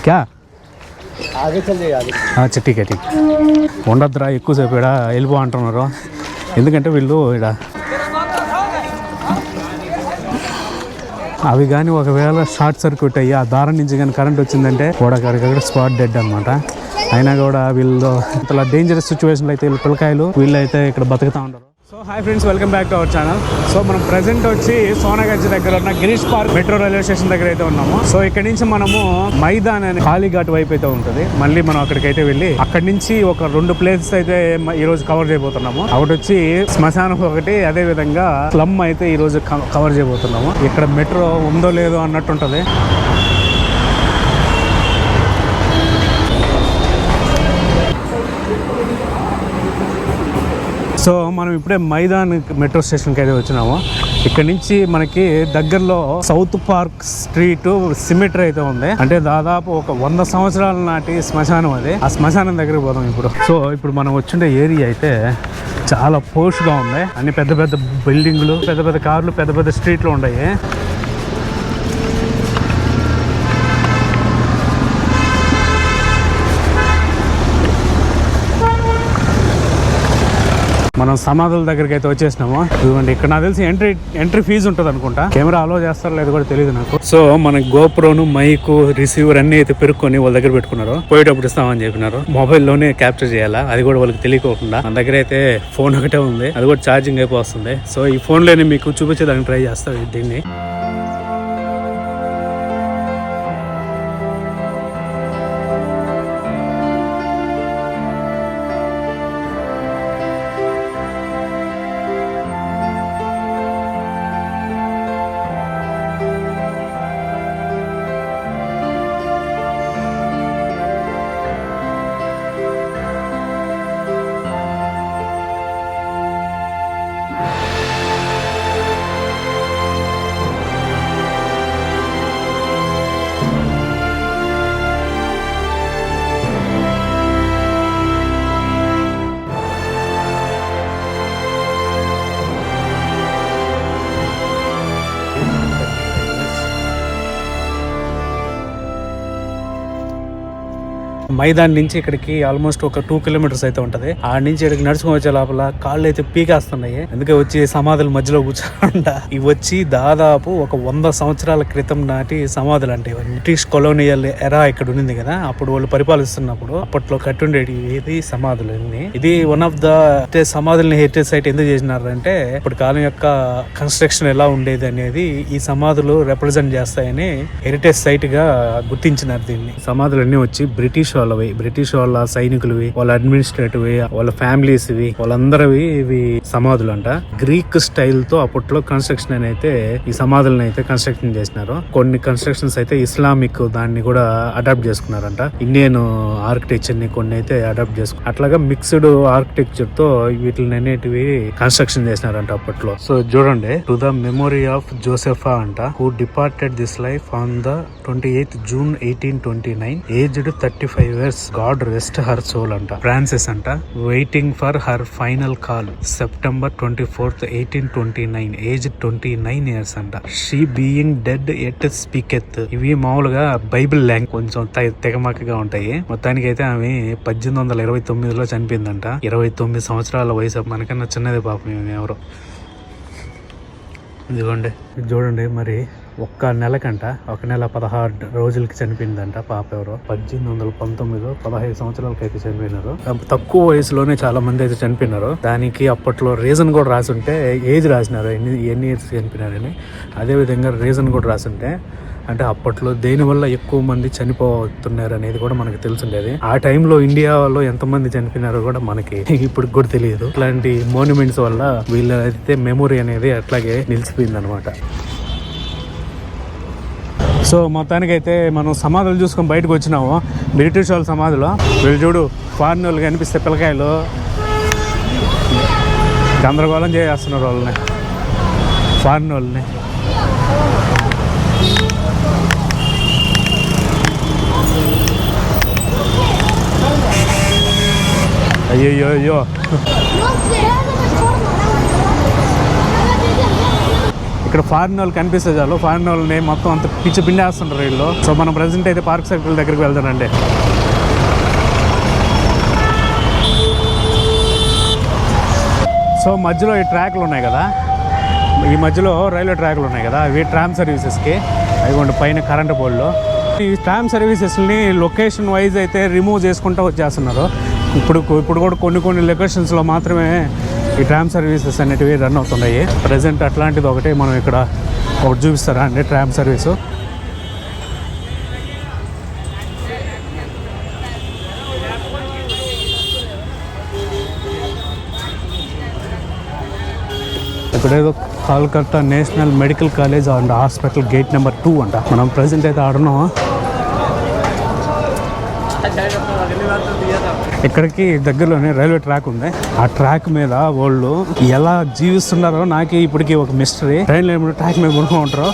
క్యా ఠీక్ ఠీక్ ఉండద్దురా ఎక్కువసేపు ఇక్కడ వెళ్ళిపో అంటున్నారు. ఎందుకంటే వీళ్ళు ఇక్కడ అవి కానీ ఒకవేళ షార్ట్ సర్క్యూట్ అయ్యి ఆ దారం నుంచి కానీ కరెంట్ వచ్చిందంటే కూడా అక్కడికక్కడ స్పాట్ డెడ్ అనమాట. అయినా కూడా వీళ్ళు ఇట్లా డేంజరస్ సిచ్యువేషన్లో అయితే వీళ్ళు పిల్లకాయలు వీళ్ళు అయితే ఇక్కడ బతుకుతూ ఉంటారు. So hi friends, welcome back to our channel. So మనం ప్రజెంట్ వచ్చి సోనాగంజ్ దగ్గర ఉన్న Girish park metro railway station దగ్గర అయితే ఉన్నాము. సో ఇక్కడ నుంచి మనము మైదాన్ అనే కాళీఘాట్ వైపు అయితే ఉంటుంది. మళ్ళీ మనం అక్కడికి అయితే వెళ్ళి అక్కడి నుంచి ఒక 2 ప్లేసెస్ అయితే ఈ రోజు కవర్ చేయబోతున్నాము. ఒకటి వచ్చి శ్మశానం, ఒకటి అదే విధంగా స్లమ్ అయితే ఈ రోజు కవర్ చేయబోతున్నాము. ఇక్కడ మెట్రో ఉందో లేదో అన్నట్టు ఉంటుంది. సో మనం ఇప్పుడే మైదాన్ మెట్రో స్టేషన్కి అయితే వచ్చినాము. ఇక్కడ నుంచి మనకి దగ్గరలో సౌత్ పార్క్ స్ట్రీట్ సిమెట్రీ అయితే ఉంది. అంటే దాదాపు ఒక 100 సంవత్సరాల నాటి శ్మశానం అది. ఆ శ్మశానం దగ్గరికి పోదాం ఇప్పుడు. సో ఇప్పుడు మనం వచ్చిండే ఏరియా అయితే చాలా పోష్గా ఉంది. అన్ని పెద్ద పెద్ద బిల్డింగ్లు, పెద్ద పెద్ద కార్లు, పెద్ద పెద్ద స్ట్రీట్లు ఉన్నాయి. మనం సమాధుల దగ్గరికి అయితే వచ్చేసినాము. ఇదిగోండి, ఇక్కడ నాకు తెలిసి ఎంట్రీ ఫీజు ఉంటుంది అనుకుంటా. కెమెరా అలో చేస్తారో లేదో కూడా తెలియదు నాకు. సో మనకి గోప్రోను, మైక్, రిసీవర్ అన్ని అయితే పెరుక్కొని వాళ్ళ దగ్గర పెట్టుకున్నారు. పోయేటప్పుడు ఇస్తామని చెప్పినారు. మొబైల్లోనే క్యాప్చర్ చేయాలా, అది కూడా వాళ్ళకి తెలియకోకుండా. మన దగ్గర అయితే ఫోన్ ఒకటే ఉంది, అది కూడా ఛార్జింగ్ అయిపోతుంది. సో ఈ ఫోన్లోనే మీకు చూపించేదానికి ట్రై చేస్తాం దీన్ని. మైదాన్ నుంచి ఇక్కడికి ఆల్మోస్ట్ ఒక 2 కిలోమీటర్స్ అయితే ఉంటది. ఆ నుంచి ఇక్కడికి నడుచుకుని వచ్చే లోపల కాళ్ళు అయితే పీకేస్తున్నాయి. అందుకే వచ్చి సమాధుల మధ్యలో కూర్చోండా. ఇవి వచ్చి దాదాపు ఒక 100 సంవత్సరాల క్రితం నాటి సమాధులు అంటే బ్రిటిష్ కొలోనియల్ ఎరా ఇక్కడ ఉంది కదా, అప్పుడు వాళ్ళు పరిపాలిస్తున్నప్పుడు అప్పట్లో కట్టుండేది ఇది సమాధులు. ఇది వన్ ఆఫ్ ద సమాధుల్ని హెరిటేజ్ సైట్ ఎందుకు చేసినారంటే ఇప్పుడు కాలం యొక్క కన్స్ట్రక్షన్ ఎలా ఉండేది అనేది ఈ సమాధులు రిప్రజెంట్ చేస్తాయని హెరిటేజ్ సైట్ గా గుర్తించినారు దీన్ని. సమాధులన్నీ వచ్చి బ్రిటిష్ వాళ్ళ సైనికులవి, వాళ్ళ అడ్మినిస్ట్రేటివ్, వాళ్ళ ఫ్యామిలీస్, వాళ్ళందరివి ఇవి సమాధులు అంట. గ్రీక్ స్టైల్ తో అప్పట్లో కన్స్ట్రక్షన్ అని అయితే ఈ సమాధులను అయితే కన్స్ట్రక్షన్ చేసినారు. కొన్ని కన్స్ట్రక్షన్స్ అయితే ఇస్లామిక్ దాన్ని కూడా అడాప్ట్ చేసుకున్నారంట. ఇండియన్ ఆర్కిటెక్చర్ ని కొన్ని అయితే అడాప్ట్ చేసుకున్నారు. అట్లాగా మిక్స్డ్ ఆర్కిటెక్చర్ తో వీటిని అనేటివి కన్స్ట్రక్షన్ చేసినారంట అప్పట్లో. సో చూడండి, to the memory of Josepha అంట, who departed this life on the 28th June 1829, aged 35 years. God rest her soul అంట. ఫ్రాన్సిస్ అంట, waiting for her final call, September 24th 1829, age 29 years అంట. She being dead at స్పీకెత్. ఇవి మామూలుగా Bible language కొంచెం తెగమక్కగా ఉంటాయి. మొత్తానికి అయితే ఆమె 1829లో చనిపోయిందంట. 29 సంవత్సరాల వయసు. మనకన్నా చిన్నది పాపం ఎవరు. ఇదిగోండి, చూడండి మరి ఒక్క నెలకంట, 1 నెల 16 రోజులకి చనిపోయిందంట పాప. ఎవరో 1819లో 15 సంవత్సరాలకి అయితే చనిపోయినారు. తక్కువ వయసులోనే చాలా మంది అయితే చనిపోయినారు. దానికి అప్పట్లో రీజన్ కూడా రాసుంటే, ఏజ్ రాసినారు ఎన్ని ఇయర్స్ చనిపోయినారని. అదే విధంగా రీజన్ కూడా రాసుంటే, అంటే అప్పట్లో దేనివల్ల ఎక్కువ మంది చనిపోతున్నారు అనేది కూడా మనకి తెలుసుండేది. ఆ టైంలో ఇండియాలో ఎంతమంది చనిపోయినారో కూడా మనకి ఇప్పుడు కూడా తెలియదు. ఇట్లాంటి మోన్యుమెంట్స్ వల్ల వీళ్ళైతే మెమొరీ అనేది అట్లాగే నిలిచిపోయింది అనమాట. సో మొత్తానికైతే మనం సమాధులు చూసుకొని బయటకు వచ్చినాము. బ్రిటిష్ వాళ్ళ సమాధులు. వీళ్ళు చూడు, ఫారిన్ వాళ్ళు కనిపిస్తే పిల్లకాయలు గందరగోళం చేస్తున్నారు వాళ్ళని, ఫారిన్ వాళ్ళని. అయ్యో ఇక్కడ ఫారిన్ వాళ్ళు కనిపిస్తే చాలు, ఫారిన్ వాళ్ళని మొత్తం అంత పిచ్చి పిండేస్తుంటారు వీళ్ళు. సో మనం ప్రజెంట్ అయితే పార్క్ సర్కిల్ దగ్గరికి వెళ్తానండి. సో మధ్యలో ఈ ట్రాక్లు ఉన్నాయి కదా, ఈ మధ్యలో రైల్వే ట్రాక్లు ఉన్నాయి కదా, ఇవి ట్రామ్ సర్వీసెస్కి. అవి పైన కరెంటు పోల్లు. ఈ ట్రామ్ సర్వీసెస్ని లొకేషన్ వైజ్ అయితే రిమూవ్ చేసుకుంటూ వచ్చేస్తున్నారు. ఇప్పుడు కూడా కొన్ని లొకేషన్స్లో మాత్రమే ఈ ట్రామ్ సర్వీసెస్ అనేటివి రన్ అవుతున్నాయి. ప్రజెంట్ అట్లాంటిది ఒకటి మనం ఇక్కడ ఒకటి చూపిస్తారా అండి, ట్రామ్ సర్వీసు. ఇక్కడేదో Kolkata national medical college and hospital gate number 2 అంట. మనం ప్రజెంట్ అయితే ఆడున్నాం. ఇక్కడికి దగ్గరలోనే రైల్వే ట్రాక్ ఉంది. ఆ ట్రాక్ మీద వాళ్ళు ఎలా జీవిస్తున్నారో నాకు ఇప్పటికీ ఒక మిస్టరీ. ట్రైన్లో ఏమో ట్రాక్ మీద పడుకో ఉంటారు,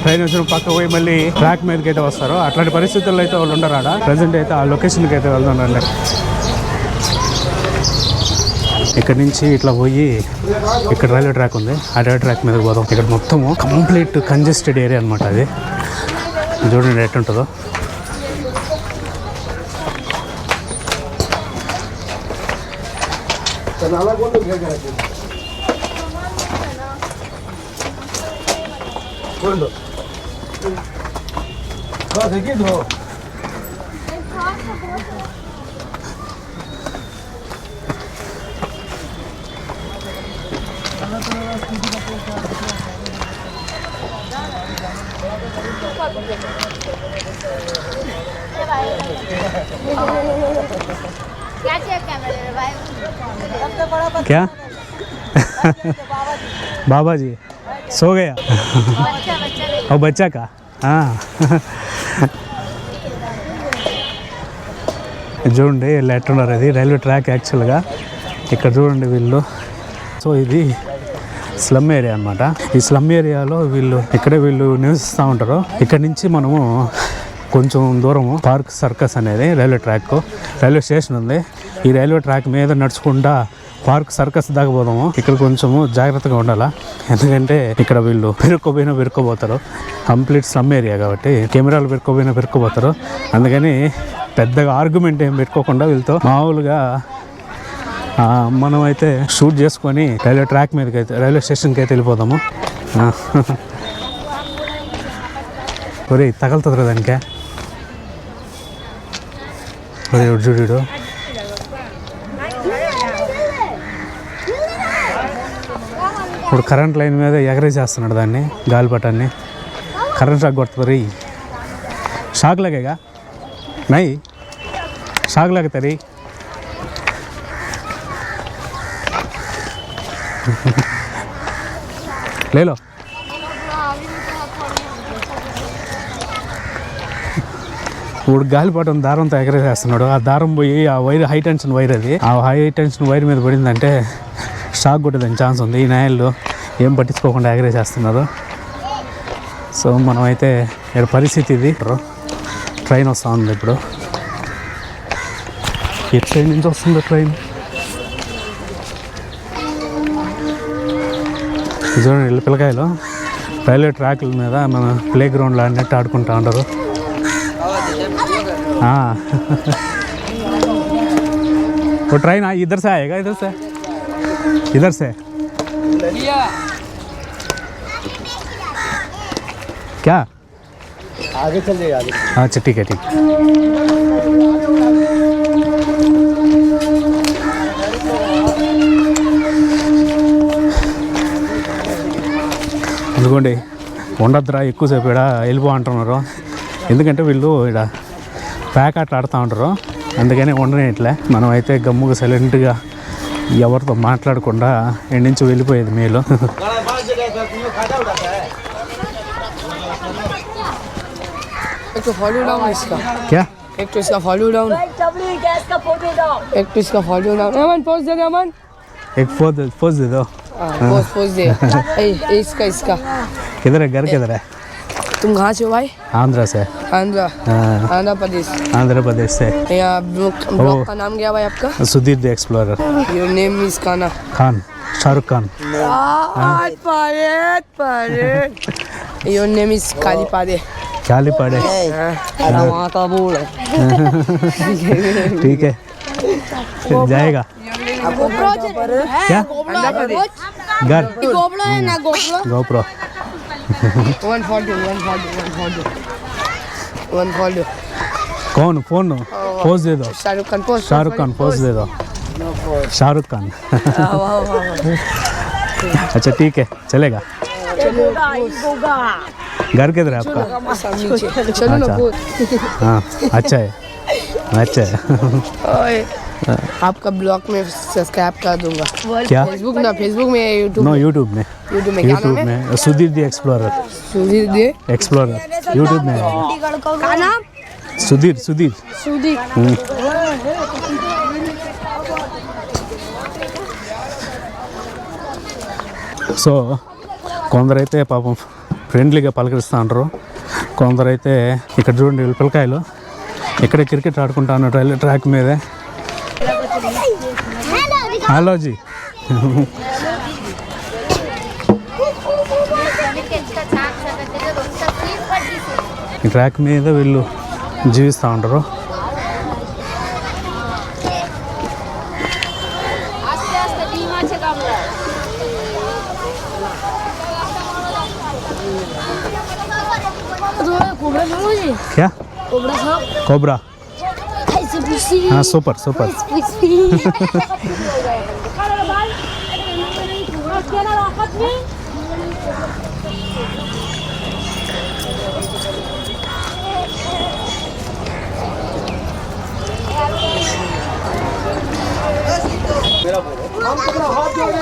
ట్రైన్ వచ్చిన పక్క పోయి మళ్ళీ ట్రాక్ మీదకి అయితే వస్తారు. అట్లాంటి పరిస్థితుల్లో అయితే వాళ్ళు ఉండరు ఆడ. ప్రజెంట్ అయితే ఆ లొకేషన్కి అయితే వెళ్తున్నారండి. ఇక్కడ నుంచి ఇట్లా పోయి ఇక్కడ రైల్వే ట్రాక్ ఉంది, ఆ రైల్వే ట్రాక్ మీదకి పోదాం. ఇక్కడ మొత్తము కంప్లీట్ కంజెస్టెడ్ ఏరియా అనమాట. అది చూడండి ఎట్టుంటుందో. क्या बाबा जी सो गया और बच्चा का చూడండి వీళ్ళు ఎట్టున్నారు. అది రైల్వే ట్రాక్ యాక్చువల్గా. ఇక్కడ చూడండి వీళ్ళు. సో ఇది స్లమ్ ఏరియా అనమాట. ఈ స్లమ్ ఏరియాలో ఇక్కడే వీళ్ళు నివసిస్తూ ఉంటారు. ఇక్కడ నుంచి మనము కొంచెం దూరము పార్క్ సర్కస్ అనేది రైల్వే స్టేషన్ ఉంది. ఈ రైల్వే ట్రాక్ మీద నడుచుకుంటా పార్క్ సర్కస్ దాకా పోదాము. ఇక్కడ కొంచెము జాగ్రత్తగా ఉండాలా, ఎందుకంటే ఇక్కడ వీళ్ళు పెరుక్కోపోతారు. కంప్లీట్ స్లమ్ ఏరియా కాబట్టి కెమెరాలు పెరుక్కోపోతారు. అందుకని పెద్దగా ఆర్గ్యుమెంట్ ఏం పెట్టుకోకుండా వీళ్ళతో మామూలుగా మనం అయితే షూట్ చేసుకొని రైల్వే ట్రాక్ మీదకి అయితే రైల్వే స్టేషన్కి అయితే వెళ్ళిపోదాము. ఒరే తగలుతుంది దానికే. చూడు ఇప్పుడు కరెంట్ లైన్ మీద ఎగరేసేస్తున్నాడు దాన్ని, గాలిపటాన్ని. కరెంట్ షాక్ కొడుతుంది. రీ షాక్ लगेगा नहीं, షాక్ लगता రీ. ले लो. ఇప్పుడు గాలిపటం దారంతో ఎగరేసేస్తున్నాడు. ఆ దారం పోయి ఆ వైర్ హై టెన్షన్ వైర్, అది ఆ హై టెన్షన్ వైర్ మీద పడిందంటే షాక్ కొట్టేదాని ఛాన్స్ ఉంది. ఈ నాయళ్ళు ఏం పట్టించుకోకుండా ఎగరేసేస్తున్నారు. సో మనమైతే ఇక్కడ పరిస్థితి ఇది. ట్రైన్ వస్తూ ఉంది ఇప్పుడు. ఈ ట్రైన్ నుంచి వస్తుంది ట్రైన్. చూడండి పిల్లకాయలు రైల్వే ట్రాక్ల మీద మన ప్లే గ్రౌండ్లో అన్నట్టు ఆడుకుంటూ ఉంటారు. वो ट्रेन इधर से आएगा, इधर से क्या आगे चल जाएगा आगे. अच्छा ठीक है ठीक. అందుకోండి ఉండద్దురా ఎక్కువసేపు ఇక్కడ వెళ్ళిపో అంటున్నారు. ఎందుకంటే వీళ్ళు ఇక్కడ ప్యాక్ అట్లా ఆడుతూ ఉంటారు, అందుకని ఉండనే ఇట్లా. మనం అయితే గమ్ముగా సైలెంట్గా ఎవరితో మాట్లాడకుండా ఎండి నుంచి వెళ్ళిపోయేది మేలు. क्या एक तो इसका फॉलो डाउन, एक तो इसका फॉलो डाउन. अमन पोज दे अमन, एक पोज दे दो. पोज दे. इसका किधर है घर, किधर है? तुम कहाँ से हो भाई? आंध्रा से. आंध्र प्रदेश से. यहाँ ब्लॉक का नाम क्या भाई आपका? Sudhir the explorer. Your name is खाना Khan. Shahrukh Khan. Your name is Kalipade. Kalipade. ठीक है जाएगा क्या घर GoPro 140. कौन फोन पोज दे दो शाहरुख खान पोज दे दो शाहरुख खान अच्छा ठीक है चलेगा घर किधर है आपका चलो ना हाँ अच्छा है आपका ब्लॉग में सब्सक्राइब कर दूंगा. क्या फेसबुक में यूट्यूब में सुधीर दी एक्सप्लोरर यूट्यूब में क्या नाम सुधीर సో కొందరైతే పాపం ఫ్రెండ్లీగా పలకరిస్తూ ఉంటారు, కొందరైతే ఇక్కడ చూడండి వీళ్ళ పిల్లకాయలు ఇక్కడే క్రికెట్ ఆడుకుంటా ఉన్నారు రైల్వే ట్రాక్ మీదే. హలో జీ ఈ ట్రాక్ మీద వీళ్ళు జీవిస్తూ ఉంటారు. क्या कोबरा हाँ सुपर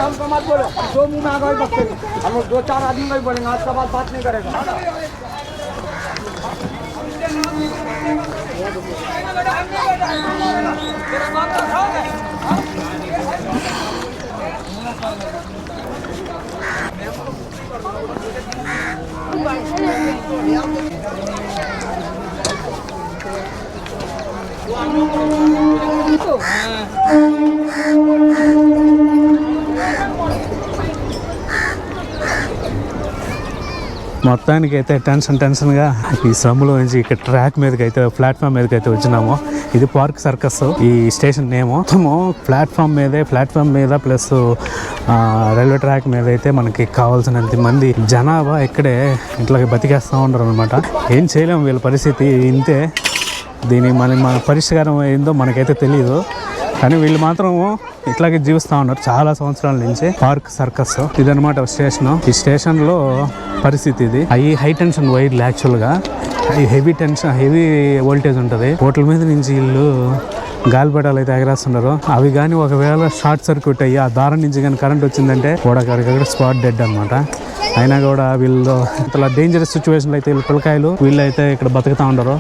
हमको मत बोलो, दो मुंह में आ गए बच्चे, हम लोग 2-4 आदमी नहीं बोलेंगे, आज का बात नहीं करेगा. మొత్తానికి అయితే టెన్షన్గా ఈ శ్రమలో నుంచి ఇక్కడ ట్రాక్ మీదకి అయితే ప్లాట్ఫామ్ మీదకి అయితే వచ్చినాము. ఇది పార్క్ సర్కస్ ఈ స్టేషన్ నేము. మొత్తము ప్లాట్ఫామ్ మీద ప్లస్ రైల్వే ట్రాక్ మీద అయితే మనకి కావాల్సినంత మంది జనాభా ఇక్కడే ఇట్లా బతికేస్తూ ఉంటారు అనమాట. ఏం చేయలేము, వీళ్ళ పరిస్థితి ఇంతే. మన పరిష్కారం ఏందో మనకైతే తెలియదు, కానీ వీళ్ళు మాత్రం ఇట్లాగే జీవిస్తూ ఉన్నారు చాలా సంవత్సరాల నుంచి. పార్క్ సర్కస్ ఇదనమాట స్టేషన్. ఈ స్టేషన్లో పరిస్థితి ఇది. హై టెన్షన్ వైర్లు యాక్చువల్గా హెవీ వోల్టేజ్ ఉంటుంది. హోటల్ మీద నుంచి వీళ్ళు గాలిపటాలు అయితే ఎగరేస్తున్నారు. అవి కానీ ఒకవేళ షార్ట్ సర్క్యూట్ అయ్యి ఆ దారం నుంచి కానీ కరెంట్ వచ్చిందంటే అక్కడికక్కడ స్పాట్ డెడ్ అనమాట. అయినా కూడా వీళ్ళు ఇట్లా డేంజరస్ సిచ్యువేషన్లో అయితే వీళ్ళు పిల్లకాయలు వీళ్ళు అయితే ఇక్కడ బతుకుతూ ఉండరు.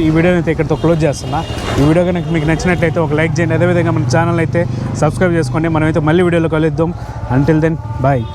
ఈ వీడియోని అయితే ఇక్కడితో క్లోజ్ చేస్తున్నా. ఈ వీడియో కనుక మీకు నచ్చినట్లయితే ఒక లైక్ చేయండి. అదేవిధంగా మన ఛానల్ అయితే సబ్స్క్రైబ్ చేసుకోండి. మనమైతే మళ్ళీ వీడియోలో కలుద్దాం. Until then bye.